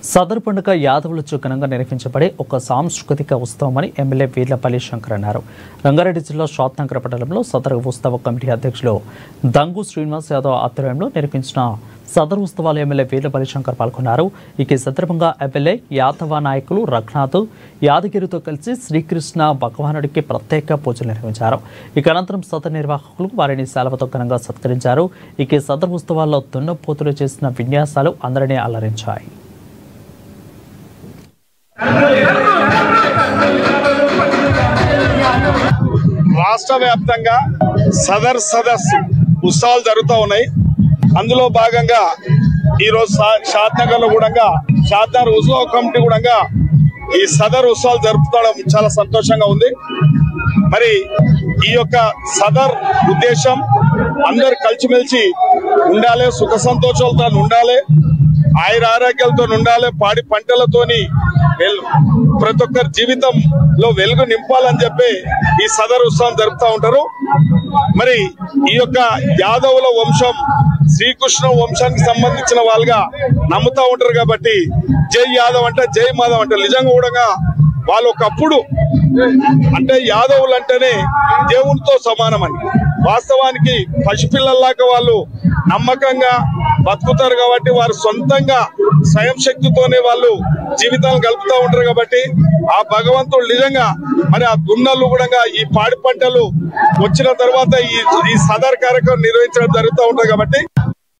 సదర్ పండుగ యాదవులచే ఘనంగా నిర్వహించబడే ఒక సాంస్కృతిక ఉత్సవమని ఎమ్మెల్యే వీర్లపల్లి శంకర్ అన్నారు. రంగారెడ్డి జిల్లా షాద్నగర్ పట్టణంలో సదర్ ఉత్సవ కమిటీ అధ్యక్షులు దంగు శ్రీనివాస్ యాదవ్ ఆధ్వర్యంలో నిర్వహించిన సదర్ ఉత్సవాలు ఎమ్మెల్యే వీర్లపల్లి శంకర్ పాల్గొన్నారు. ఈ సందర్భంగా ఎమ్మెల్యే యాదవ నాయకులు రఘునాథ్ యాదగిరితో కలిసి శ్రీకృష్ణ భగవానుడికి ప్రత్యేక పూజలు నిర్వహించారు. అనంతరం సదర్ నిర్వాహకులు వారిని సెలవుతో ఘనంగా సత్కరించారు. సదర్ ఉత్సవాల్లో దున్నపోతులు చేసిన విన్యాసాలు అందరినీ అలరించాయి. రాష్ట్ర వ్యాప్తంగా సదర్ సదస్సు ఉత్సవాలు జరుగుతూ ఉన్నాయి. అందులో భాగంగా ఈరోజు షాద్నగర్ లో కూడా షాద్నగర్ ఉత్సవ కమిటీ కూడా ఈ సదర్ ఉత్సవాలు జరుపుకోవడం చాలా సంతోషంగా ఉంది. మరి ఈ యొక్క సదర్ ఉద్దేశం అందరు కలిసిమెలిసి ఉండాలి, సుఖ సంతోషాలతో ఉండాలి, ఆయుర ఆరోగ్యాలతో ఉండాలి, పాడి పంటలతోని ప్రతి ఒక్కరి జీవితంలో వెలుగు నింపాలని చెప్పి ఈ సదర్ ఉత్సవం జరుపుతూ ఉంటారు. మరి ఈ యొక్క యాదవుల వంశం శ్రీకృష్ణ వంశానికి సంబంధించిన వాళ్ళుగా నమ్ముతా ఉంటారు కాబట్టి జై యాదవ్ అంటే జై మాధవ్ అంటే నిజంగా కూడా వాళ్ళు ఒకప్పుడు అంటే యాదవులు అంటేనే దేవునితో సమానమని, వాస్తవానికి పసిపిల్లల్లాగా వాళ్ళు నమ్మకంగా బతుకుతారు కాబట్టి వారు సొంతంగా స్వయం శక్తితోనే వాళ్ళు జీవితాలు గడుపుతూ ఉంటారు కాబట్టి ఆ భగవంతుడు నిజంగా మరి ఆ దున్నలు కూడా ఈ పాడి పంటలు వచ్చిన తర్వాత ఈ సదర్ కార్యక్రమం నిర్వహించడం జరుగుతూ ఉంటుంది కాబట్టి